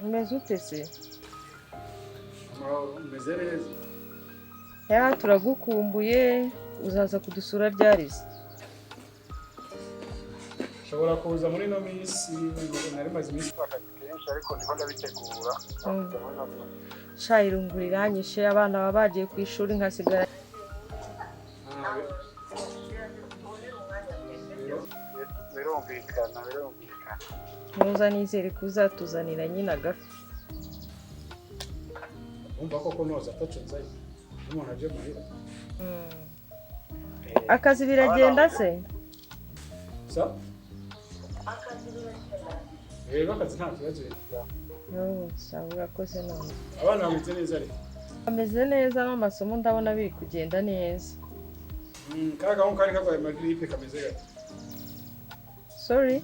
Umeze ute se? Umeze neza. Ya turagukumbuye, uzaza kudusura ryarize. Shobora kuza muri no minsi, nari maze iminsi akazi kenshi ariko ndiko ndabitegura. Sha irungu riranyishe, abana baba bagiye ku ishuri nkasigara. Birumvikana. Muza nizere kuzatuzanira nyina agafi. Umva koko noza ataco nzaye. Umuntu aje mahira. Akazi biragenda se? Sa? Akazi biragenda. Akazi nta kibazo. Yo, sabura ko se none. Abana bameze neza ariko. Ameze neza n'amasomo ndabona biri kugenda neza. Kaga nko kari kagwaye magripe kameze gato. Sorry?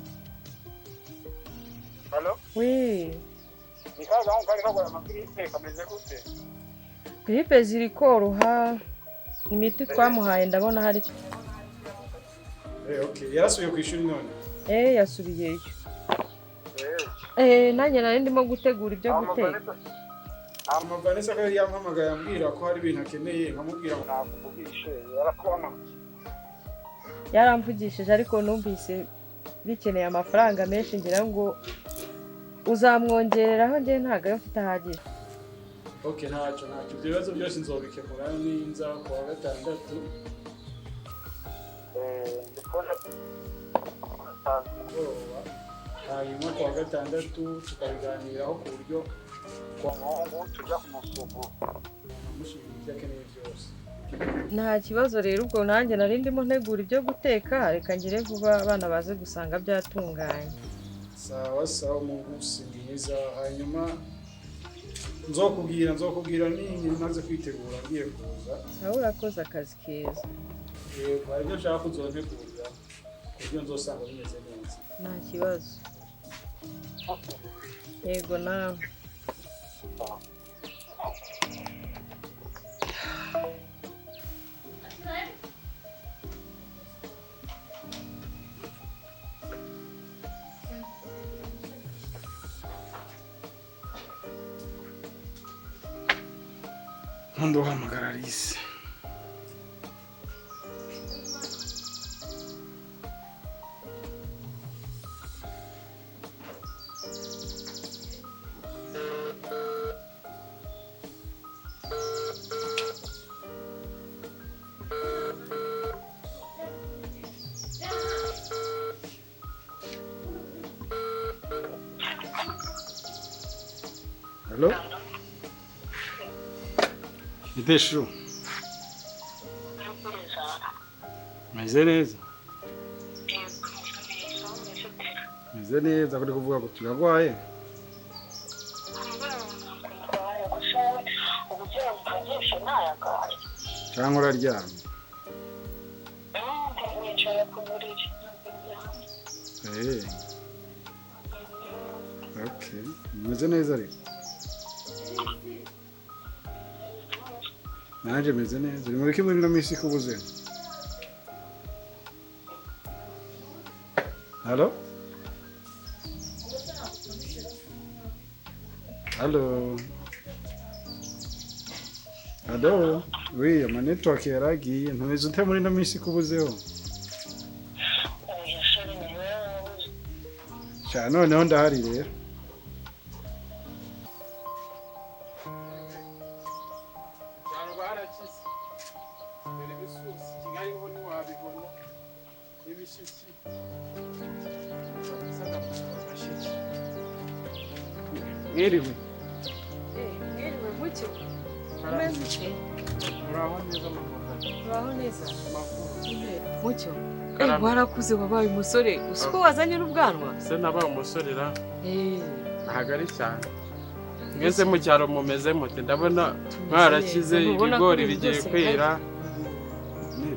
Hello? Oui. Nikaga nko kari kagwaye magripe kameze gute? Gripe ziri koroha. Imiti twamuhaye ndabona hari. Okay. Yarasubiye ku ishuri none. Yasubiyeyo. Nanjye nari ndimo gutegura ibyo guteka. Vanessa ko yampamagaye ambwira ko hari ibintu akeneye nkamubwira ngo nakuvugishe yarakubona. Yaramvugishije ariko numvise bikeneye amafaranga menshi ngira ngo uzamwongereraho ngiye ntago mfite ahagije. Okay, ntacyo ibibazo byose nzobikemura ninza ku wa gatandatu. Ndikona hanyuma ku wa gatandatu tukabiganiraho ku buryo kwa Mungu tujya ku musuku namushimira ibyo akeneye byose. Nta kibazo rero ubwo nanjye nari ndimo ntegura ibyo guteka reka ngire vuba abana baze gusanga byatunganye. Sawa Mungu simbiza hanyuma nzokubwira nini naze kwitegura ngiye kuza. Sawa urakoze akazi keza. Hari ibyo nshaka kuzontegura kuburyo nzosanga bimeze neza. Nta kibazo. Yego nawe. Nduhamagara Alice. Hello? Ideshu. Meze neza. Meze neza kuri kuvuga ko turagwaye. Cyangwa uraryamye. Okay. Meze neza ariko. Naje meze neza. Uri muri kimwe no misi kubuze. Hello? Hello? Hello? Oui, ama network yaragiye. Ntuzi ute muri no misi kubuzeho. Sha noneho ndahari rero. Mwiriwe mucyo. Muraho neza. Mucyo. Warakuze wabaye umusore. Usko wazanye n'ubwanwa? Se nabaye umusore ra. Ahagari cyane. Mwese mu cyaro mumeze mute ndabona mwarakize ibigori bigiye kwera.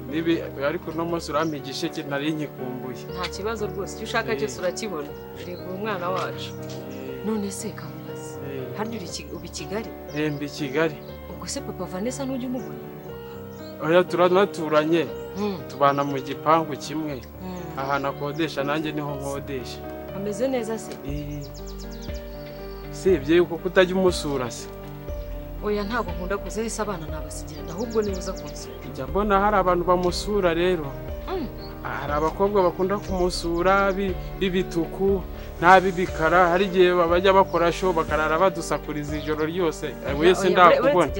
Nibi ariko no munsi urampigishe ki nari nkikumbuye. Nta kibazo rwose cyo ushaka cyose urakibona. Reba umwana wacu. None se kamubaza. Haryo ubi Kigali? Mbi Kigali. Ubwo se papa Vanessa n'ujye umubona? Oya turanaturanye. Tubana mu gipangu kimwe. Aha nakodesha nanjye niho nkodesha. Ameze neza se? usibye yuko kutajya umusura se. Oya ntabwo nkunda kuza hese abana nabasigira ahubwo niba uza kunsura. Njya mbona hari abantu bamusura rero. Hari abakobwa bakunda kumusura b'ibituku n'abibikara, hari igihe bajya bakora show bakarara badusakuriza ijoro ryose. Wese ndakubona.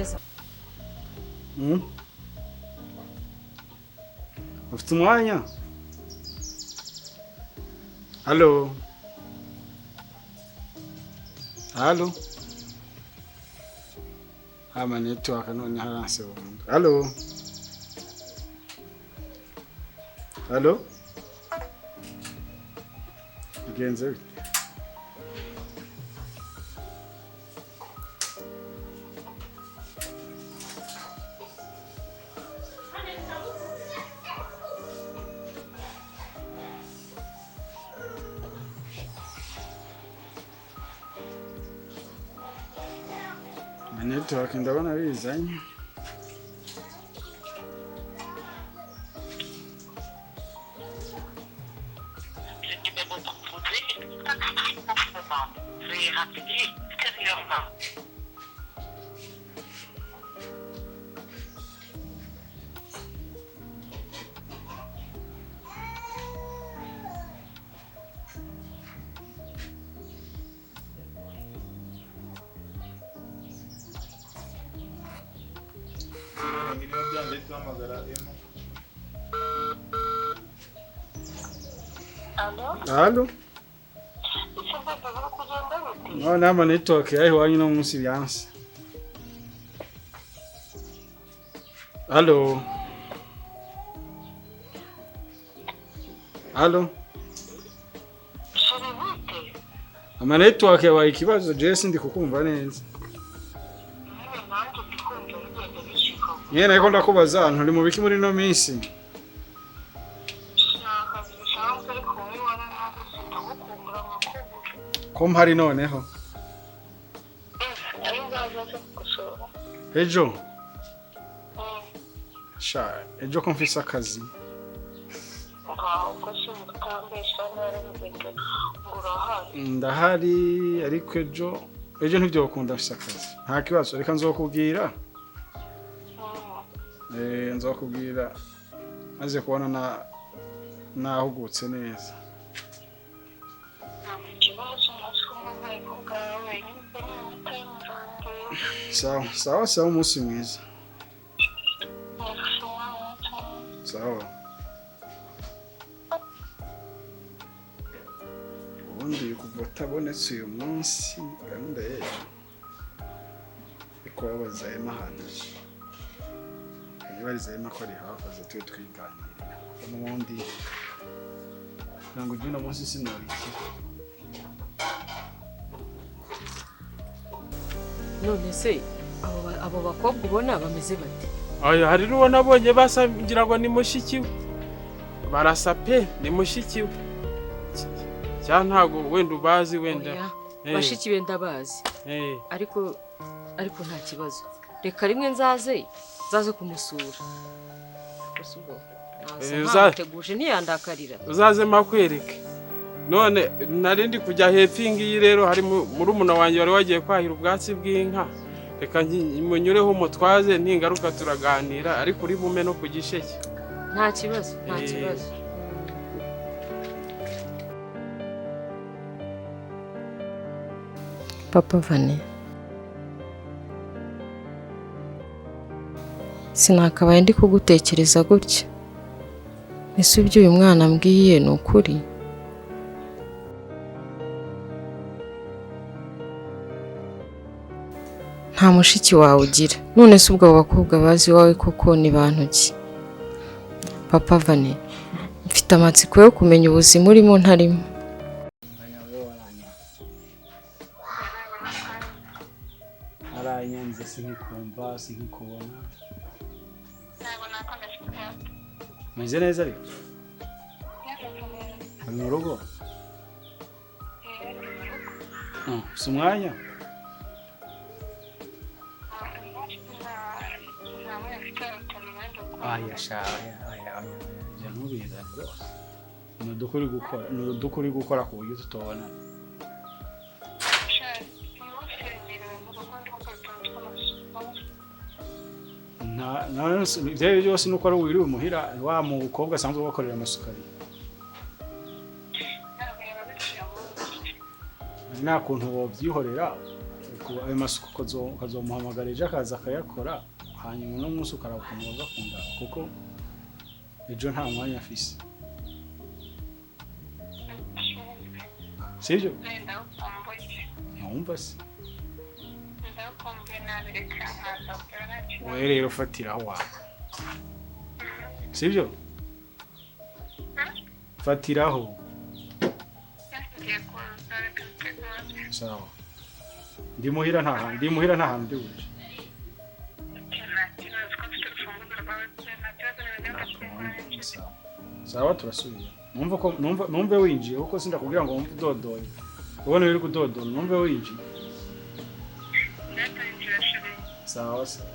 Ufite umwanya? Halo. Halo. Ama network none haranse burundu. Halo. Halo. Bigenze bite? Network ndabona bizanye. Halo? No, nama network yaho wanyu no munsi byanse. Halo? Halo? Ama network yawe ikibazo Jesse ndi kukumva neza. Yena iko ndakubaza nturi mu biki muri no minsi. Ko mpari noneho. Ejo. Ejo ko mfise akazi. Ndahari ariko ejo ntibyo ukunda mfise akazi. Nta kibazo reka nzokubwira. Nzokubwira maze kubona nahugutse neza. Sawa umunsi mwiza. Sawa. Ubundi kuva utabonetse uyu munsi gahunda y'ejo iko wabazaye mahana. Barizaye makori hafaze twe twiganirira. N'ubundi nango juna munsi sinariki. None se abo bakobwa ubona bameze bate? Oya hari ruwo nabonye basangira ngo ni mushikiwe. Barasa pe ni mushikiwe. Cyantago wenda ubazi wenda. Bashikiwe ndabazi. Ariko nta kibazo. Reka rimwe nzaze kumusura. Gusubo. Uzateguje ntiyandakarira. Uzaze makwereke. None narindi kujya hepingi yi rero hari muri umuna wanjye wari wagiye kwahira ubwatsi bw'inka. Reka munyureho umutwaze ntingaruka turaganira ariko uri bume no kugisheke. Nta kibazo. Papa Vane. Sinakabaye ndi kugutekereza gutya. Ese ibyo uyu mwana ambwiye ni ukuri? Nta mushiki wawe ugira. None se ubwo bakobwa bazi wawe koko ni bantu ki? Papa Vane, mfite amatsiko yo kumenya ubuzima urimo ntarimo. Aranyanze sinkumva sinkubona. Meze neza ariko. Mu rugo. Sumwanya. Janubira rwose. Nudukuri gukora ku buryo tutobona. ibyo byose nuko ari wiriwe muhira wa mukobwa asanzwe bakorera amasukari nta kuntu wobyihorera ayo masuku ukazomuhamagara ejo akaza akayakora hanyuma uno munsi ukarabuka gakunda kuko ejo nta mwanya afise sibyo ntiwumva se wowe rero fatiraho wawe sibyo fatiraho sawa ndi muhira nta hantu ndi buje sawa turasubira numve winjiye kuko sindakubwira ngo wumve udodoye ubona uri kudodona numve winjiye sawa sawa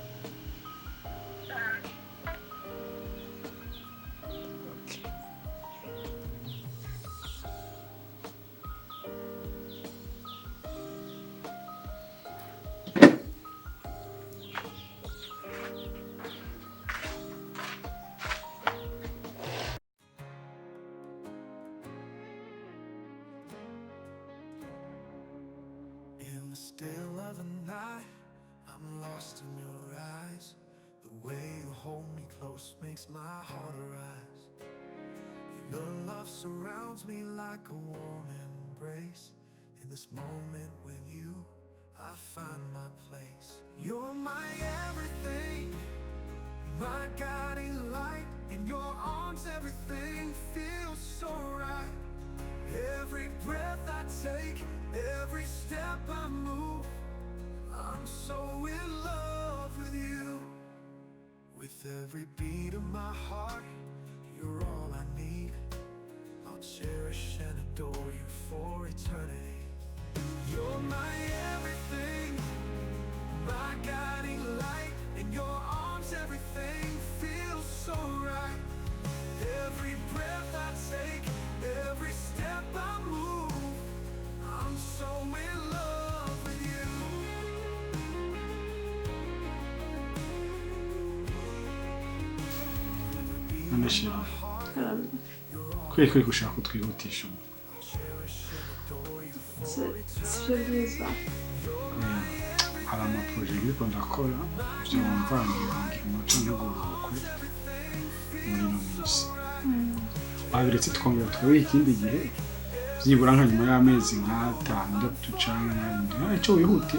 In the still of the night, I'm lost in your eyes. The way you hold me close makes my heart rise. Your love surrounds me like a warm embrace. In this moment with you, I find my place. You're my everything, my guiding light. In your arms, everything feels so right. Every breath I take, every step I move, I'm so in love with you. With every beat of my heart, you're all I need. I'll cherish and adore you for eternity. You're my everything, my guiding light. In your arms, everything feels so right. Every breath I take, every step I move, I'm so in love with you. Ndashima kuri gushaka kutwihutisha sibyo byiza hari amaproje y'uko ndakora byo mvangira umuco n'ubukwe muri no minsi abiretse twongera twabira ikindi gihe byibura nka nyuma y'amezi nk'atandatu cyangwa icyo wihute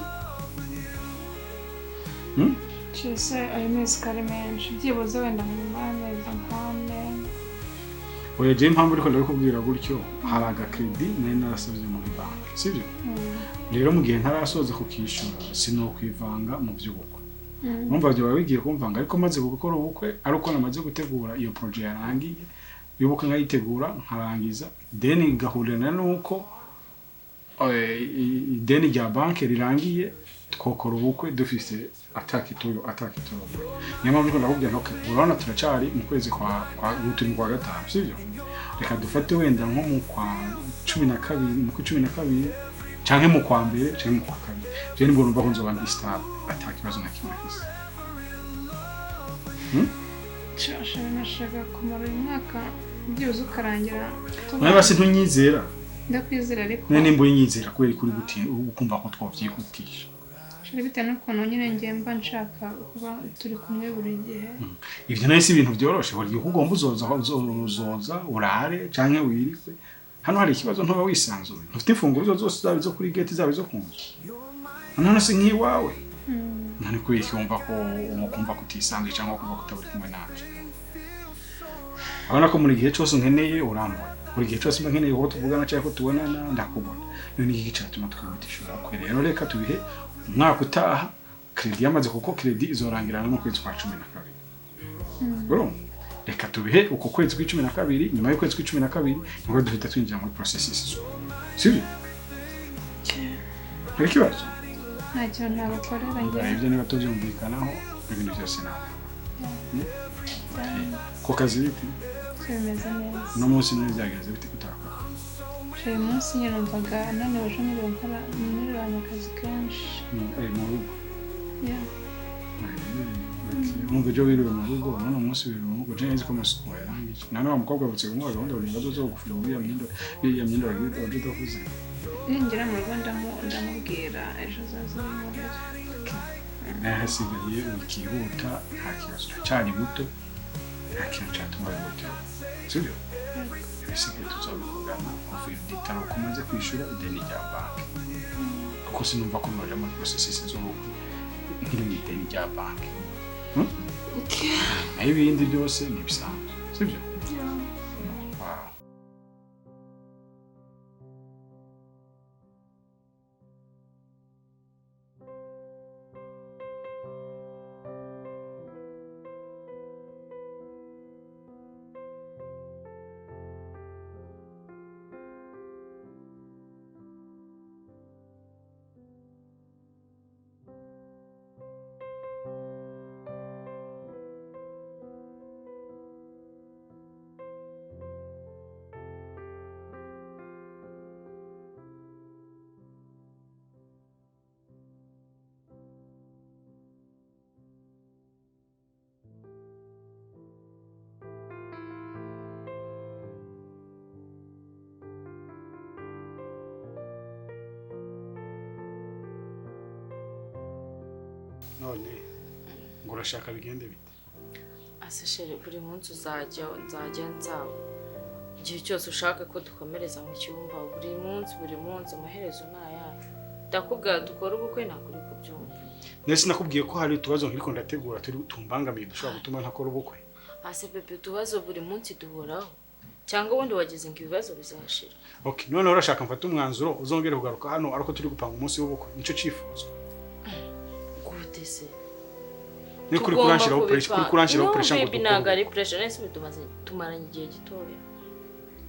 cyose ayo mezi kari menshi byibuze wenda mu y'amezi nk'ane oya je impamvu ariko ndabikubwira gutyo hari agakredi nari narasabye muri banki sibyo rero mu gihe ntarasoza kukishyura sinokwivanga mu by'ubukwe numva byo babigiye kumvanga ariko maze gukora ubukwe ari uko namaze gutegura iyo projet yarangiye y'ubukwe nkayitegura nkarangiza deni gahurira nuko ideni rya banki rirangiye twokora ubukwe dufise atakitoro niyo mpamvu ndakubwira nko urabona turacari mu kwezi kwa gatanu sibyo reka dufate wenda nko mu kwa 12 canke mu kwa mbere canke mu kwa kabiri je ni mbona mva nzoba ndi stable atakibazo na kimwe hisi nashaka kumara uyu mwaka byibuze ukarangira nawe basi ntunyizera ndakwizera ariko none nimba unyizera kweri kuri guti ukumva ko twavyihutisha shiri bitewe n'ukuntu nyine ngiye mba nshaka kuba turi kumwe buri gihe ivyo nayo si ibintu byoroshe buri gihe ugomba uzoza urare canke wirikwe hano hari ikibazo ntoba wisanzuye ufite ifunguro zose zabe zo kuri gate zabe zo kunzu none se nkiwawe none ko yumva ko umukumva kutisanzwe cyangwa kumva kutaburi kumwe naje abona ko muri gihe cyose nkeneye urambona buri gihe cyose mba nkeneye ko tuvugana cyangwa ko tubonana ndakubona none iki gice cyatuma twumutishura ko rero reka tubihe umwaka utaha credit yamaze kuko credit izorangirana mu kwezi kwa 12 bro reka tubihe uko kwezi kwa 12 nyuma y'ukwezi kwa 12 ngo duhita twinjira muri processes sibyo ikibazo ntacyo nabakorera njye ibyo niba tubyumvikanaho ibintu byose nawe ko kazi biti bimeze neza no munsi n'ibyagenze bite kutakora uyu munsi nyine numvaga naniwe ejo nibwo nkora akazi kenshi mu rugo yeah Umva ibyo biriwe mu rugo none umunsi biriwe mu rugo nzi ko amasuku yarangije none wa mukobwa butse kumuha gahunda buri ngazo zo gufura iya myenda wagiye utavuze ningera mu rugo ndamubwira ejo zazamuhera hasigaye wikihuta nta kibazo cyari muto nta kintu cyatuma bihutira sibyo bisigaye tuzabivugana uvuye mu gitaro kumaze kwishyura ideni rya banki kuko sinumva ko noja muri processes z'ubukwe nkiri mu ideni rya banki naho ibindi byose ni ibisanzwe sibyo wow. none ngo urashaka bigende bite aseshere buri munsi nzajya nzaba igihe cyose ushaka ko dukomereza mu cyumba buri munsi amaherezo nayaye ndakubwira dukora ubukwe ntabwo uri kubyumva nese nakubwiye ko hari utubazo nk'iko ndategura turi tumbangamiye dushobora gutuma ntakora ubukwe ase pepe utubazo buri munsi duhoraho cyangwa ubundi wagize ngo ibibazo bizashira okay none urashaka mfata umwanzuro uzongere kugaruka hano ariko turi gupanga umunsi w'ubukwe nico cifuzo gute se ni kuri kuranshiraho pressure ngo binagari pressure nese bitumaze tumaranye igihe gitoya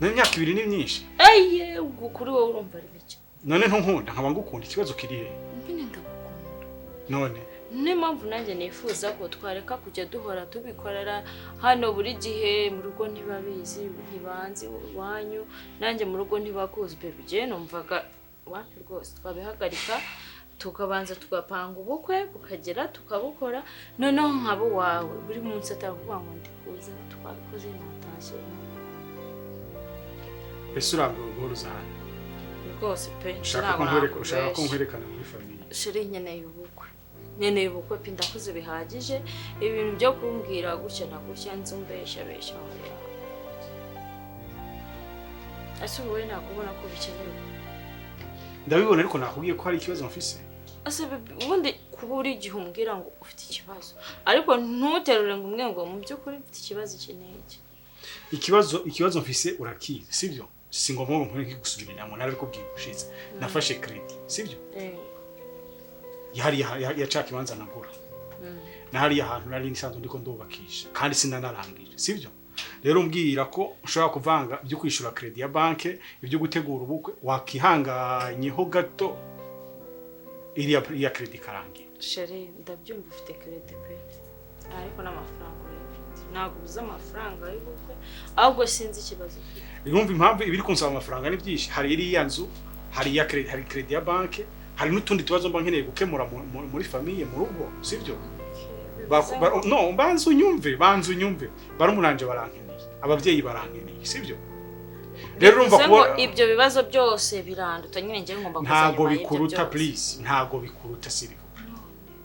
n'imyaka 2 ni myinshi eye kuri wowe urumva ari bike none ntunkunda nkaba ngukunda ikibazo kiri he mbine ndagukunda none ni mpamvu nanjye nifuza ko twareka kujya duhora tubikorera hano buri gihe mu rugo ntibabizi ntibanzi wanyu nanjye mu rugo ntibakuzi bebe je numvaga wapi rwose twabihagarika tukabanza tugapanga ubukwe bukagera tukabukora noneho nkabo wawe buri munsi atavuga ngo ndikuza twabikoze natashye ese urambiwe guhoruzana rwose pe ushaka ko nkwerekana muri famille shiri nkeneye ubukwe pe ndakuze bihagije ibintu byo kumbwira gutya na gutya nzumbeshya oya ase wowe nakubona ko bikenewe ndabibona ariko nakubwiye ko hari ikibazo mfise ase ubundi kuba uri igihe umbwira ngo ufite ikibazo ariko ntuterure ngo umwe ngo mu by'ukuri mfite ikibazo kineke ikibazo mfise urakizi sibyo singomba ngo nkore nkigusubirira mu narabikubwiye ushize nafashe credit sibyo ya chaki imanza nagura nahari ahantu nari nisanzwe ndiko ndubakisha kandi sinanarangije sibyo rero umbwira ko ushobora kuvanga ibyo kwishura credit ya banke ibyo gutegura ubukwe wakihanganyeho gato iri ya credit karangiye shere ndabyumva ufite credit pe ariko n'amafaranga ntabwo ubuze amafaranga y'ubukwe ahubwo sinzi ikibazo urumva impamvu ibiri kunsaba amafaranga ni byinshi hari iriya nzu hari credit ya banke hari n'utundi tubazo mba nkeneye gukemura muri famille mu rugo sivyo no banzu unyumve barumuranje barankeneye abavyeyi barankeneye sivyo rero urumva ko ibyo bibazo byose biranduta nyine ngiye ngomba kuzanya ntago bikuruta please ntago bikuruta sivyo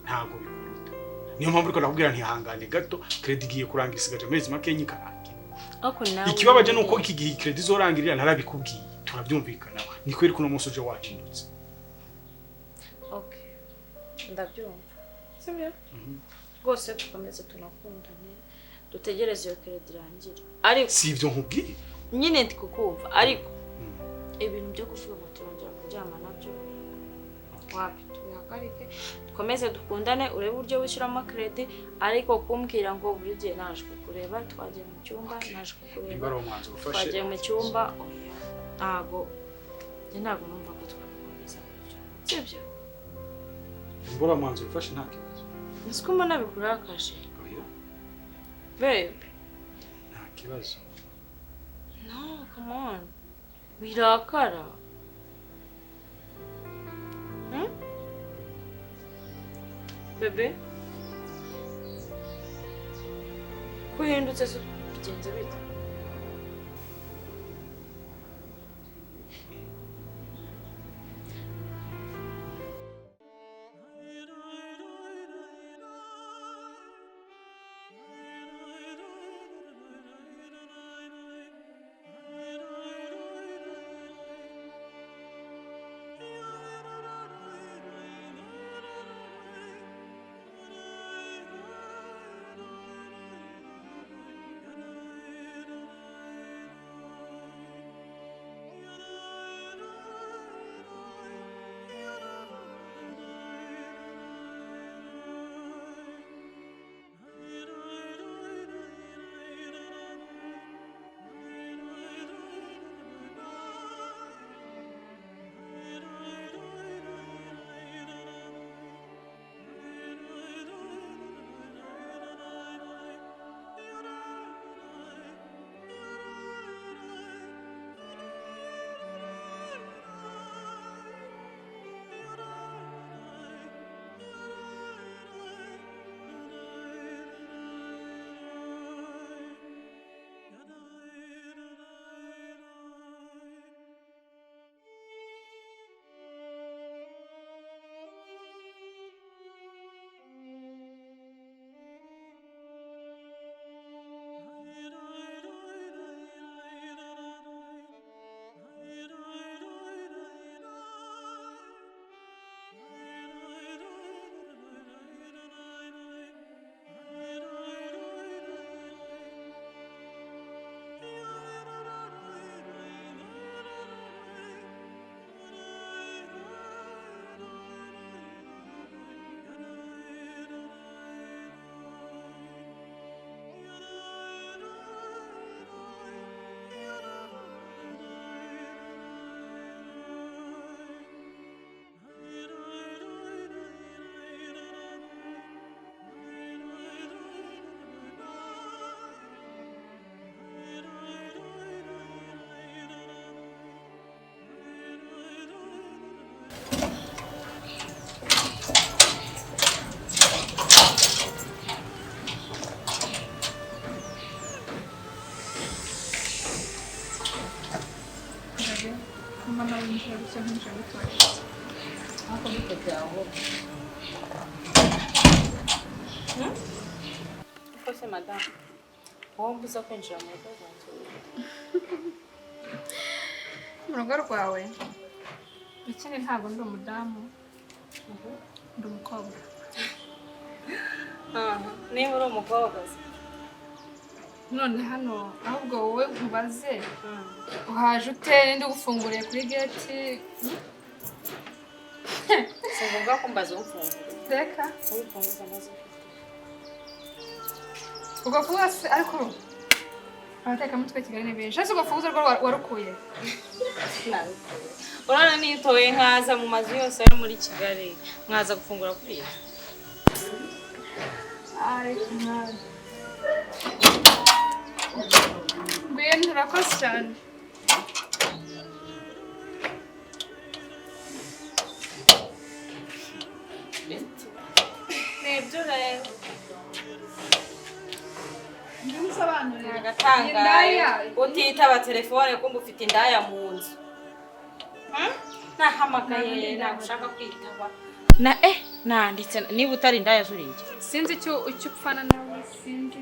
ntago bikuruta niyo mpamvu riko nakubwira ntihangane gato credit igiye kurangira isigaje amezi make nyikarangira ako nawe ikibabaje nuko iki gihe credit zorangirira ntarabikubwiye turabyumvikana niko iri kuno musoje wahindutse okay ndabyumva sibyo rwose tukomeze tunakundane dutegereze iyo credit irangira ariko sivyo nkubwiye nyine ndikukumva ariko ibintu byo kuvuga ngo turongera kuryama nabyo wapi tubihagarike dukomeze dukundane urebe uburyo wishyuramo credit ariko kumbwira ngo buri gihe naje kukureba twagiye mu cyumba naje kukureba twagiye mu cyumba ntago numva ko twakomeza sibyo imbora mwanzuro ufashe nta kibazo niko mbona bikurakaje babe nta kibazo no come on birakara bebe Kuhindutse bigenze bite? Mama winjira gusa hinjira gutoya. Ako bite aho. Uko se madam. Wowe mbuza kwinjira mu rugo rwanjye. Mu rugo rwawe. Ikindi ntabwo ndi umudamu. Ndi umukobwa. Niba uri umukobwa se. None hano ahubwo wowe nkubaze uhaje ute ndi gufunguriye kuri gate singombwa ko mbaza umfungura reka ufunguza maze ugafuza se ariko abateka mutwe Kigali ni benshi ese ugafuza rwo warukuye urana nitoye nkaza mu mazu yose ari muri Kigali mwaza gufungura kuri iyo ariko mwana Bien, urakoze cyane. Nibyo rero. Ndimusobanurira agatanga utitaba telefone kumbe ufite indaya mu nzu. Nahamagaye nagushaka kwitaba. Nanditse niba utari indaya zuriye. Sinzi icyo upfana nawe sinzi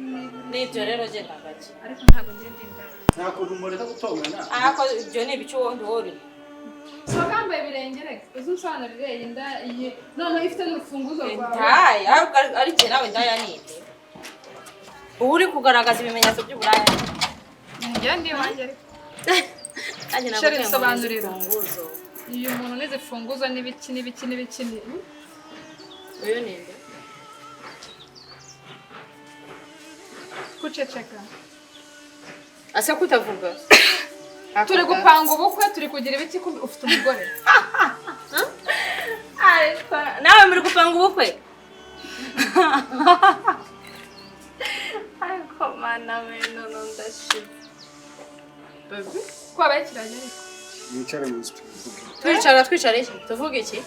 nibyo rero genda gake. Ariko ntabwo ngende indaya. Nakuntu mureka gutongana. Ko ibyo ni ibicu wondi wori. So kambaye birengere uzusobanurire inda iyi none ifite n'urufunguzo rwawe. Indaya ari cye nawe indaya nite. Uri kugaragaza ibimenyetso by'uburaya. Njye ndi wanjye ariko. Shari sobanurira. Iyo umuntu nizifunguzo n'ibiki. Uyu ninde? Kuceceka. Ase kutavuga. Turi gupanga ubukwe turi kugira ibiki ufite umugore. Nawe muri gupanga ubukwe? Ariko mana we none ndashira. Baby, kwabaye kiranye ariko. Yicare mu nzu. Twicare iki? Tuvuge iki?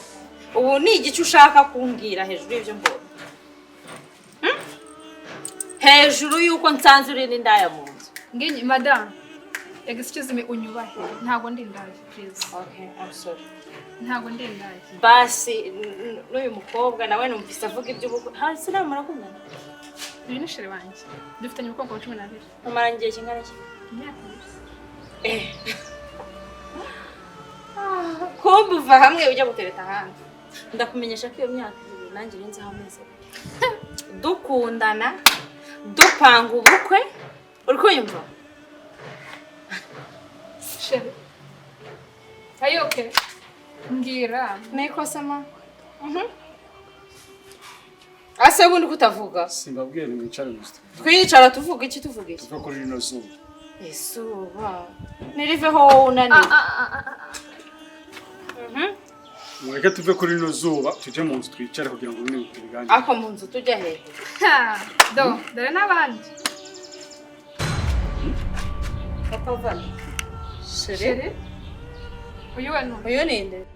Ubu ni igice ushaka kumbwira hejuru y'ibyo mbona. hejuru yuko nsanze uri n'indaya mu nzu. Nginyi madam. Excuse me unyubahe. Ntago ndi indaya please. Okay, I'm sorry. Ntago ndi indaya. Basi n'uyu mukobwa nawe numvise avuga iby'ubukwe. Hasi nawe murakundana. Uyu ni shere wanjye. Dufitanye ubukwe wa 12. Umara ngiye kingana iki? Imyaka. Kumbe uva hamwe ujya gutereta ahandi. Ndakumenyesha ko iyo myaka ibiri nanjye rinzi hameze. Dukundana, dupanga ubukwe, uri kuyumva? Shere. Are you okay? Ngira. Nikosa ma. Ase ubundi kutavuga. Simbabwiye ni mwicare gusa. Twicara tuvuga iki tuvuga iki? Tuva kuri rino zuba. Izuba. Niriveho unani. Mureke tuve kuri rino zuba tuje mu nzu twicare kugira ngo bine biganire. Ako mu nzu tujya hehe? Dore n'abandi. Papa vani. Shere. Uyu ninde?